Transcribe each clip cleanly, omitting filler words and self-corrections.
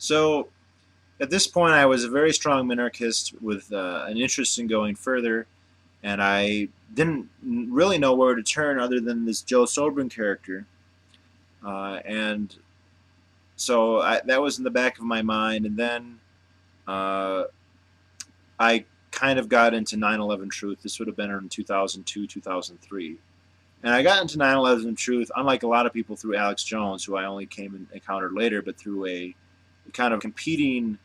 So at this point, I was a very strong anarchist with an interest in going further, and I didn't really know where to turn other than this Joe Sobran character. And so that was in the back of my mind. And then uh, I kind of got into 9/11 Truth. This would have been in 2002, 2003. And I got into 9/11 Truth, unlike a lot of people, through Alex Jones, who I only came and encountered later, but through a kind of competing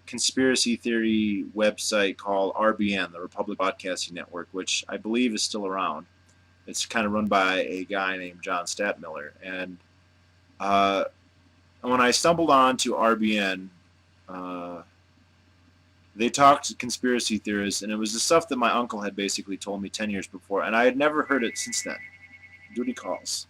conspiracy theory website called RBN, the Republic Broadcasting Network, which I believe is still around. It's kind of run by a guy named John Stadtmiller. And uh, when I stumbled on to RBN, uh, they talked to conspiracy theorists, and it was the stuff that my uncle had basically told me 10 years before, and I had never heard it since then. Duty calls.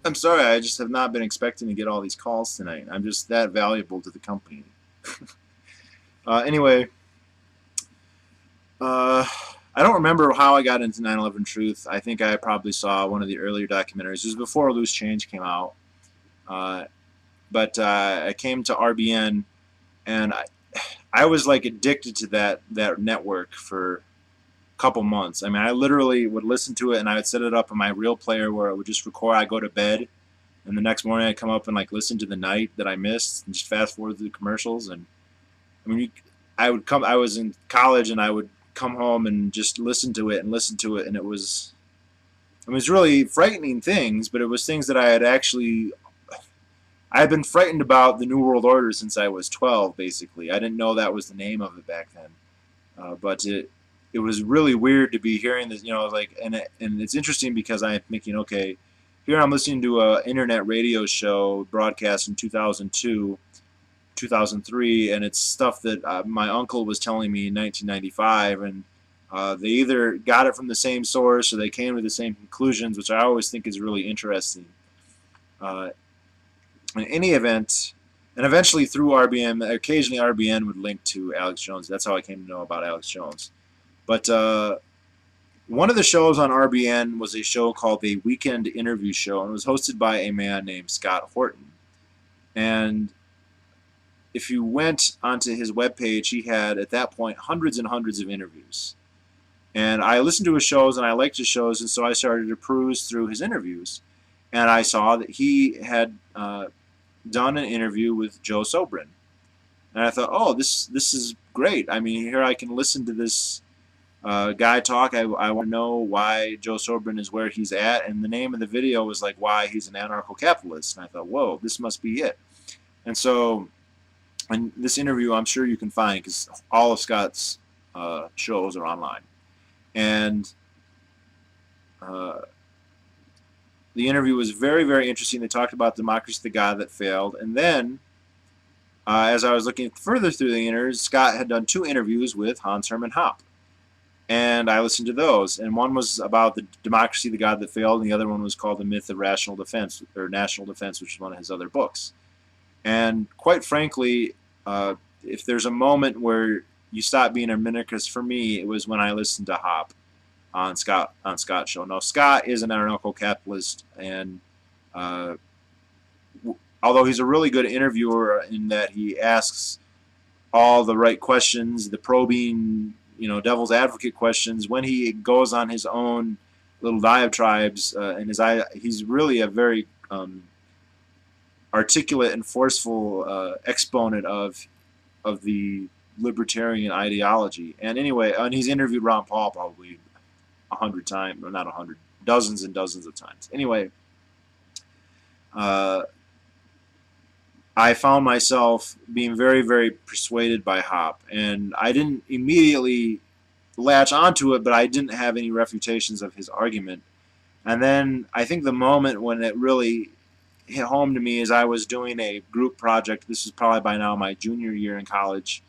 I'm sorry, I just have not been expecting to get all these calls tonight. I'm just that valuable to the company. Anyway, uh, I don't remember how I got into 9/11 Truth. I think I probably saw one of the earlier documentaries. It was before Loose Change came out. Uh, but I came to RBN, and I was like addicted to that network for a couple months. I mean, I literally would listen to it, and I would set it up on my real player where it would just record. I go to bed, and the next morning I come up and like listen to the night that I missed, and just fast forward through the commercials. And I mean, I would come. I was in college, and I would come home and just listen to it and listen to it, and it was. I mean, it was really frightening things, but it was things that I had actually. I had been frightened about the New World Order since I was 12. Basically, I didn't know that was the name of it back then, but it was really weird to be hearing this. Like, and it's interesting because I'm thinking, okay, here I'm listening to a internet radio show broadcast in 2002, 2003, and it's stuff that my uncle was telling me in 1995, and they either got it from the same source or they came to the same conclusions, which I always think is really interesting. Uh, in any event, and eventually through RBN, occasionally RBN would link to Alex Jones. That's how I came to know about Alex Jones. But one of the shows on RBN was a show called the Weekend Interview Show, and it was hosted by a man named Scott Horton. And if you went onto his webpage, he had, at that point, hundreds and hundreds of interviews. And I listened to his shows, and I liked his shows, and so I started to peruse through his interviews. And I saw that he had done an interview with Joe Sobran. And I thought, oh, this is great. I mean, here I can listen to this guy talk. I want to know why Joe Sobran is where he's at. And the name of the video was like, why he's an anarcho-capitalist. And I thought, whoa, this must be it. And so, and this interview I'm sure you can find because all of Scott's shows are online. And the interview was very, very interesting. They talked about democracy, the God that failed. And then, as I was looking further through the interviews, Scott had done 2 interviews with Hermann Hoppe. And I listened to those. And one was about the democracy, the God that failed, and the other one was called The Myth of Rational Defense, or National Defense, which is one of his other books. And quite frankly, if there's a moment where you stop being an anarchist, for me, it was when I listened to Hoppe on Scott's show. Now, Scott is an anarcho-capitalist, and uh, although he's a really good interviewer in that he asks all the right questions, the probing, devil's advocate questions, when he goes on his own little diatribes, he's really a very articulate and forceful exponent of the libertarian ideology. And anyway, and he's interviewed Ron Paul probably 100 times, or not 100, dozens and dozens of times. Anyway, I found myself being very, very persuaded by Hoppe, and I didn't immediately latch onto it, but I didn't have any refutations of his argument. And then I think the moment when it really hit home to me is I was doing a group project. This is probably by now my junior year in college.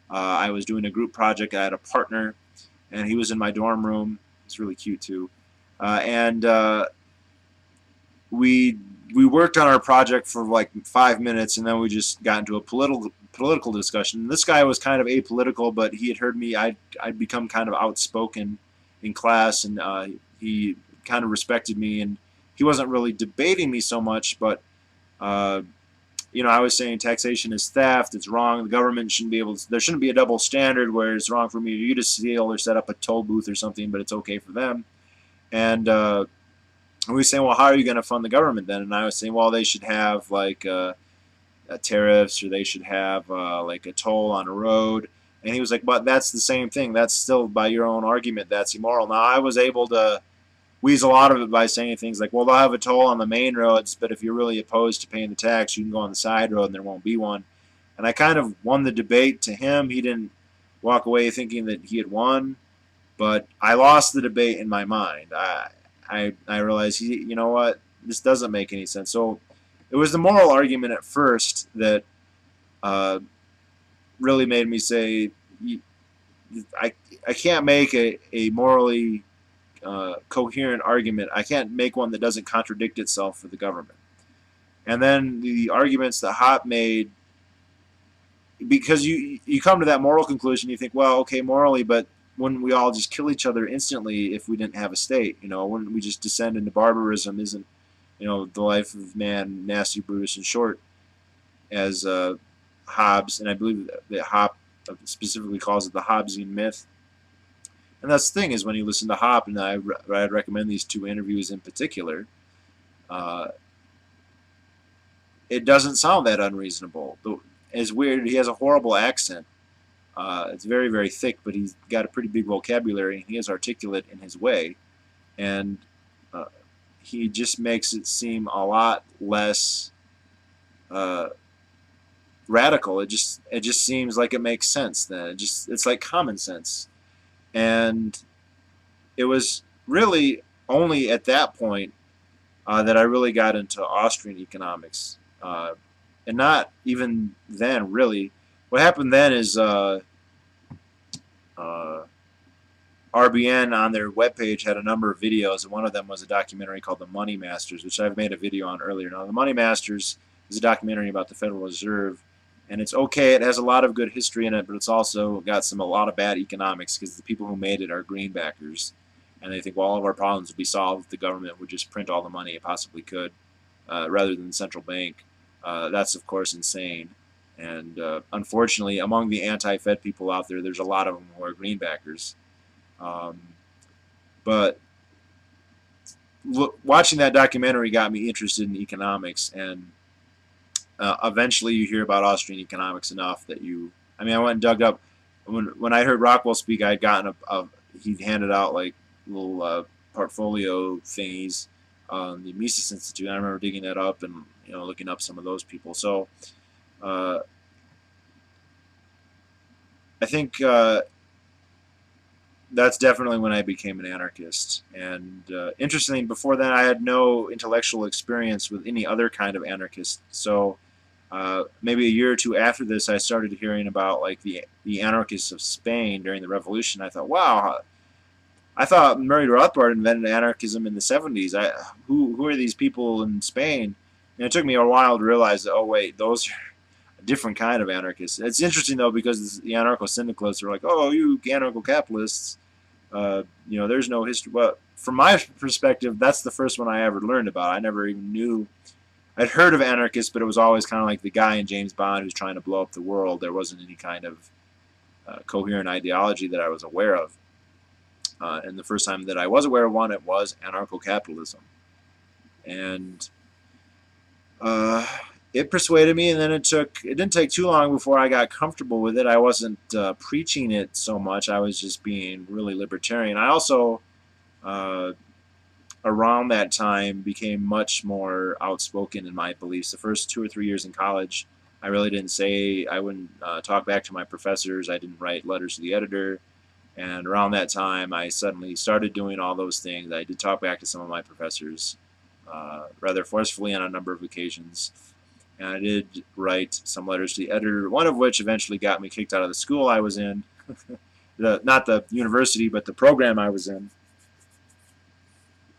I was doing a group project. I had a partner, and he was in my dorm room. He's really cute too. And we worked on our project for like 5 minutes, and then we just got into a political discussion. This guy was kind of apolitical, but he had heard me. I'd become kind of outspoken in class, and he kind of respected me, and he wasn't really debating me so much, but I was saying taxation is theft, it's wrong, the government shouldn't be able to, there shouldn't be a double standard where it's wrong for me or you to steal or set up a toll booth or something, but it's okay for them. And we were saying, well, how are you going to fund the government then? And I was saying, well, they should have like tariffs, or they should have like a toll on a road. And he was like, but that's the same thing. That's still, by your own argument, that's immoral. Now, I was able to weasel a lot of it by saying things like, well, they'll have a toll on the main roads, but if you're really opposed to paying the tax, you can go on the side road and there won't be one. And I kind of won the debate to him. He didn't walk away thinking that he had won, but I lost the debate in my mind. I realized, you know what, this doesn't make any sense. So it was the moral argument at first that really made me say, I can't make a morally coherent argument. I can't make one that doesn't contradict itself for the government. And then the arguments that Hoppe made, because you come to that moral conclusion, you think, well, okay, morally, but wouldn't we all just kill each other instantly if we didn't have a state? Wouldn't we just descend into barbarism? Isn't, the life of man nasty, brutish, and short, as Hobbes, and I believe that Hoppe specifically calls it the Hobbesian myth. And that's the thing, is when you listen to Hoppe, and I'd recommend these two interviews in particular, it doesn't sound that unreasonable. It's weird. He has a horrible accent. It's very, very thick, but he's got a pretty big vocabulary, and he is articulate in his way. And he just makes it seem a lot less radical. It just seems like it makes sense then. It's like common sense. And it was really only at that point that I really got into Austrian economics. And not even then, really. What happened then is RBN on their webpage had a number of videos, and one of them was a documentary called The Money Masters, which I've made a video on earlier. Now, The Money Masters is a documentary about the Federal Reserve, and it's okay. It has a lot of good history in it, but it's also got a lot of bad economics, because the people who made it are greenbackers, and they think, well, all of our problems would be solved if the government would just print all the money it possibly could, rather than the central bank. That's, of course, insane. And unfortunately, among the anti-Fed people out there, there's a lot of them who are greenbackers. But watching that documentary got me interested in economics, and eventually you hear about Austrian economics enough that I went and dug up. When I heard Rockwell speak, I had gotten he handed out like little portfolio thingies on the Mises Institute. I remember digging that up and looking up some of those people. So I think that's definitely when I became an anarchist. And interestingly, before that, I had no intellectual experience with any other kind of anarchist. So maybe a year or two after this, I started hearing about like the anarchists of Spain during the revolution. I thought, wow, I thought Murray Rothbard invented anarchism in the 70s. Who are these people in Spain? And it took me a while to realize that, oh wait, those different kind of anarchists. It's interesting though because the anarcho-syndicalists are like, oh, you anarcho-capitalists, there's no history. Well, from my perspective, that's the first one I ever learned about. I never even knew. I'd heard of anarchists, but it was always kind of like the guy in James Bond who's trying to blow up the world. There wasn't any kind of coherent ideology that I was aware of. And the first time that I was aware of one, it was anarcho-capitalism. And it persuaded me, and then it didn't take too long before I got comfortable with it. I wasn't preaching it so much. I was just being really libertarian. I also, around that time, became much more outspoken in my beliefs. The first 2 or 3 years in college, I really didn't I wouldn't talk back to my professors. I didn't write letters to the editor. And around that time, I suddenly started doing all those things. I did talk back to some of my professors rather forcefully on a number of occasions. And I did write some letters to the editor, one of which eventually got me kicked out of the school I was in. Not the university, but the program I was in.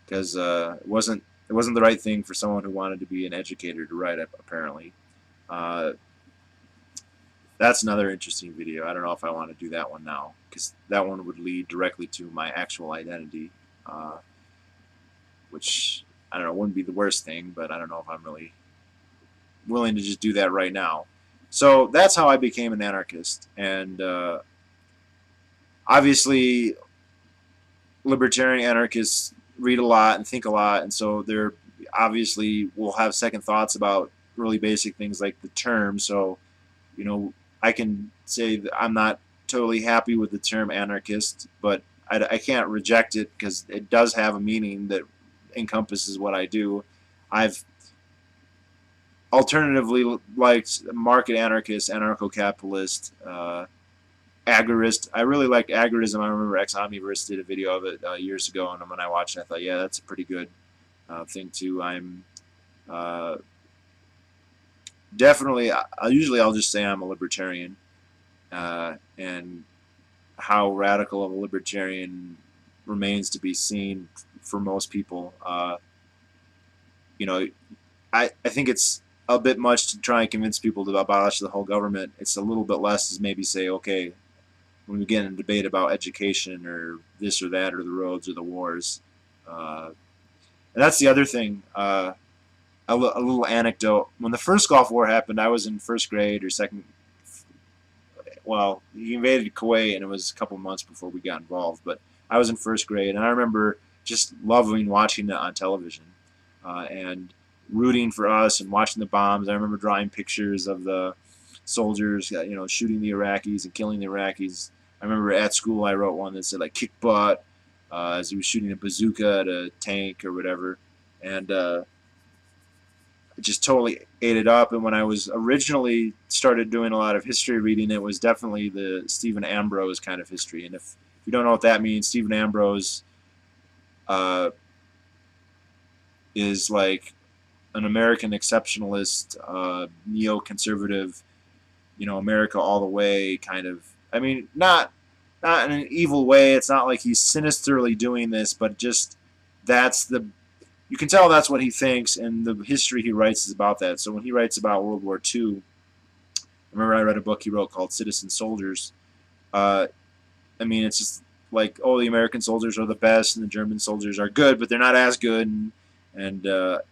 Because it wasn't the right thing for someone who wanted to be an educator to write, apparently. That's another interesting video. I don't know if I want to do that one now, because that one would lead directly to my actual identity, which, I don't know, wouldn't be the worst thing, but I don't know if I'm really willing to just do that right now. So that's how I became an anarchist. And obviously, libertarian anarchists read a lot and think a lot, and so they're obviously will have second thoughts about really basic things like the term. So, I can say that I'm not totally happy with the term anarchist, but I can't reject it because it does have a meaning that encompasses what I do. I've alternatively liked market anarchist, anarcho-capitalist, agorist. I really liked agorism. I remember Ex-Omniverse did a video of it years ago, and when I watched it, I thought, yeah, that's a pretty good thing too. I'm definitely, usually I'll just say I'm a libertarian, and how radical of a libertarian remains to be seen for most people. I think it's a bit much to try and convince people to abolish the whole government. It's a little bit less to maybe say, okay, when we get in a debate about education or this or that or the roads or the wars. And that's the other thing. A little anecdote. When the first Gulf War happened, I was in first grade or second. Well, he invaded Kuwait, and it was a couple months before we got involved. But I was in first grade, and I remember just loving watching it on television and rooting for us and watching the bombs. I remember drawing pictures of the soldiers, shooting the Iraqis and killing the Iraqis. I remember at school I wrote one that said like "kick butt" as he was shooting a bazooka at a tank or whatever, and just totally ate it up. And when I was originally started doing a lot of history reading, it was definitely the Stephen Ambrose kind of history. And if you don't know what that means, Stephen Ambrose is like an American exceptionalist, neoconservative, America all the way kind of. I mean, not in an evil way. It's not like he's sinisterly doing this, but just you can tell that's what he thinks, and the history he writes is about that. So when he writes about World War II, I remember I read a book he wrote called Citizen Soldiers. It's just like, oh, the American soldiers are the best, and the German soldiers are good, but they're not as good. And the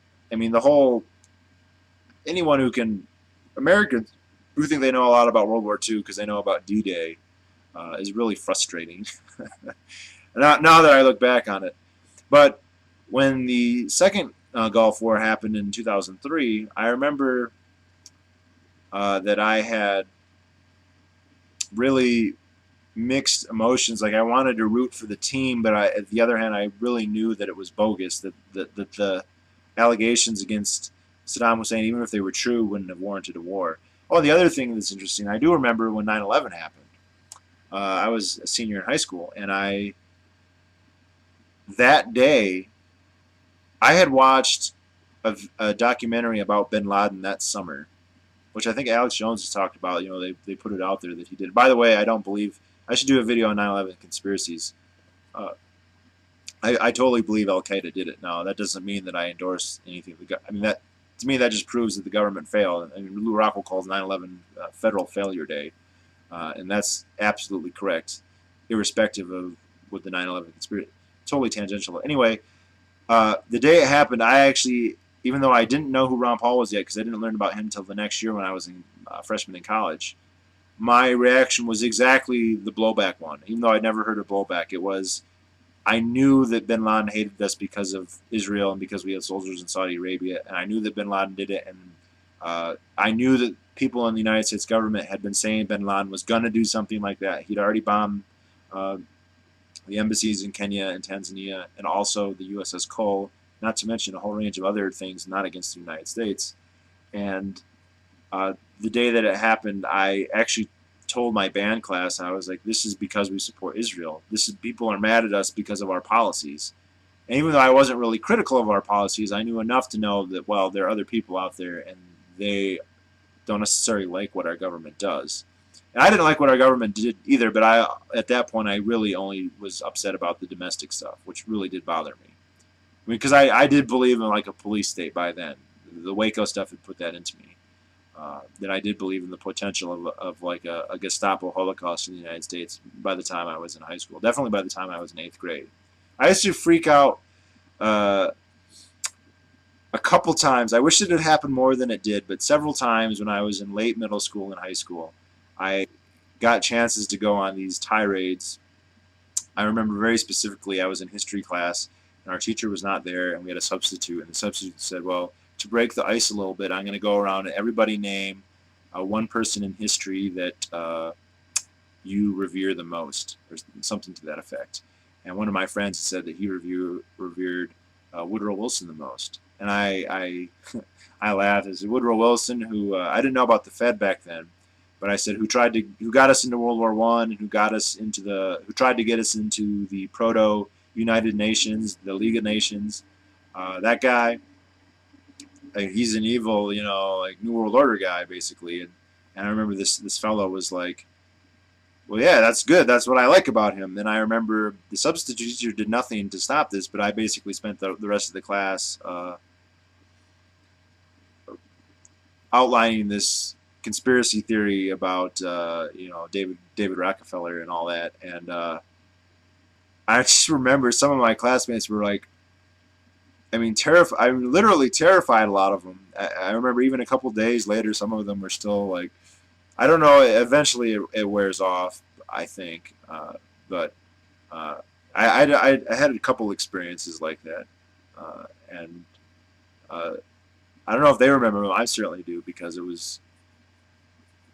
whole, Americans who think they know a lot about World War II because they know about D-Day is really frustrating. now that I look back on it. But when the second Gulf War happened in 2003, I remember that I had really mixed emotions. Like I wanted to root for the team, but at the other hand, I really knew that it was bogus, that the allegations against Saddam Hussein, even if they were true, wouldn't have warranted a war. Oh, the other thing that's interesting, I do remember when 9/11 happened. I was a senior in high school, and that day, I had watched a documentary about bin Laden that summer, which I think Alex Jones has talked about. They put it out there that he did. By the way, I should do a video on 9/11 conspiracies. I totally believe Al Qaeda did it. Now that doesn't mean that I endorse anything. to me, that just proves that the government failed. I mean, Lou Rockwell calls 9/11 Federal Failure Day, and that's absolutely correct, irrespective of what the 9/11 conspiracy. Totally tangential. Anyway, the day it happened, I actually, even though I didn't know who Ron Paul was yet, because I didn't learn about him until the next year when I was a freshman in college, my reaction was exactly the blowback one. Even though I'd never heard of blowback, it was, I knew that bin Laden hated us because of Israel and because we had soldiers in Saudi Arabia, and I knew that bin Laden did it, and I knew that people in the United States government had been saying bin Laden was going to do something like that. He'd already bombed the embassies in Kenya and Tanzania, and also the USS Cole, not to mention a whole range of other things not against the United States. And the day that it happened, I actually told my band class, I was like, this is because we support Israel. People are mad at us because of our policies. And even though I wasn't really critical of our policies, I knew enough to know that, well, there are other people out there and they don't necessarily like what our government does. And I didn't like what our government did either, but at that point, I really only was upset about the domestic stuff, which really did bother me. I mean, because I did believe in like a police state by then. The Waco stuff had put that into me. That I did believe in the potential of like a Gestapo Holocaust in the United States by the time I was in high school. Definitely by the time I was in 8th grade. I used to freak out a couple times. I wish it had happened more than it did, but several times when I was in late middle school and high school, I got chances to go on these tirades. I remember very specifically I was in history class and our teacher was not there and we had a substitute, and the substitute said, well, to break the ice a little bit, I'm going to go around and everybody name one person in history that you revere the most, or something to that effect. And one of my friends said that he revered Woodrow Wilson the most. And I I laughed. I said, Woodrow Wilson, who I didn't know about the Fed back then, but I said, who got us into World War I, and who tried to get us into the proto United Nations, the League of Nations. That guy. He's an evil, like New World Order guy, basically. And I remember this fellow was like, well, yeah, that's good. That's what I like about him. And I remember the substitute teacher did nothing to stop this, but I basically spent the rest of the class outlining this conspiracy theory about, David Rockefeller and all that. And I just remember some of my classmates were like, I mean, I'm literally terrified, a lot of them. I remember even a couple days later, some of them were still like, I don't know, eventually it wears off, I think. But I had a couple experiences like that. And I don't know if they remember them. I certainly do, because it was,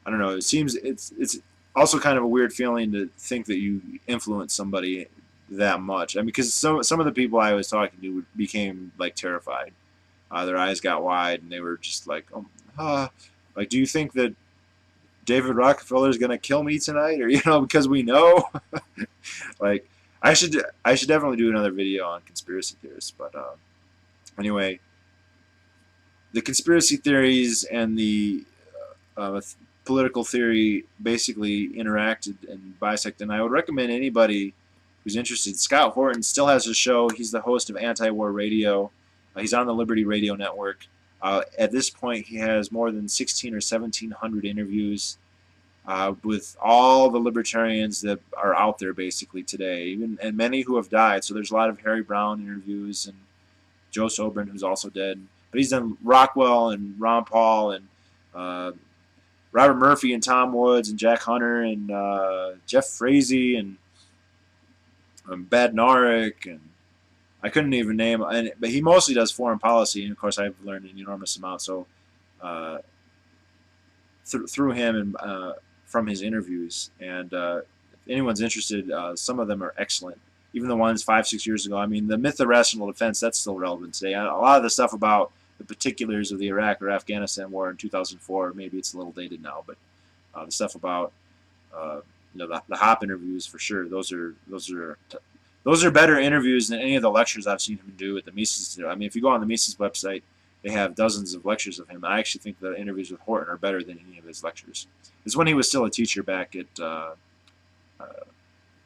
I don't know, it seems it's also kind of a weird feeling to think that you influence somebody that much. I mean, because some of the people I was talking to became like terrified. Their eyes got wide, and they were just like, like, do you think that David Rockefeller is gonna kill me tonight, or because we know? Like, I should definitely do another video on conspiracy theorists. But anyway, the conspiracy theories and the political theory basically interacted and bisected. And I would recommend anybody who's interested. Scott Horton still has a show. He's the host of Anti-War Radio. He's on the Liberty Radio Network. At this point, he has more than 1,600 or 1,700 interviews with all the libertarians that are out there basically today, and many who have died. So there's a lot of Harry Brown interviews and Joe Sobran, who's also dead. But he's done Rockwell and Ron Paul and Robert Murphy and Tom Woods and Jack Hunter and Jeff Frazee and Badnarik, and I couldn't even name. But he mostly does foreign policy, and of course I've learned an enormous amount. So through him and from his interviews, and if anyone's interested, some of them are excellent. Even the ones 5-6 years ago. I mean, the myth of rational defense, that's still relevant today. A lot of the stuff about the particulars of the Iraq or Afghanistan war in 2004, maybe it's a little dated now, but the stuff about the Hoppe interviews, for sure, those are better interviews than any of the lectures I've seen him do at the Mises. I mean, if you go on the Mises website, they have dozens of lectures of him. I actually think the interviews with Horton are better than any of his lectures. It's when he was still a teacher back at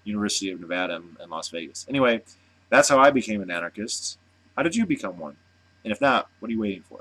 University of Nevada in Las Vegas. Anyway, that's how I became an anarchist. How did you become one? And if not, what are you waiting for?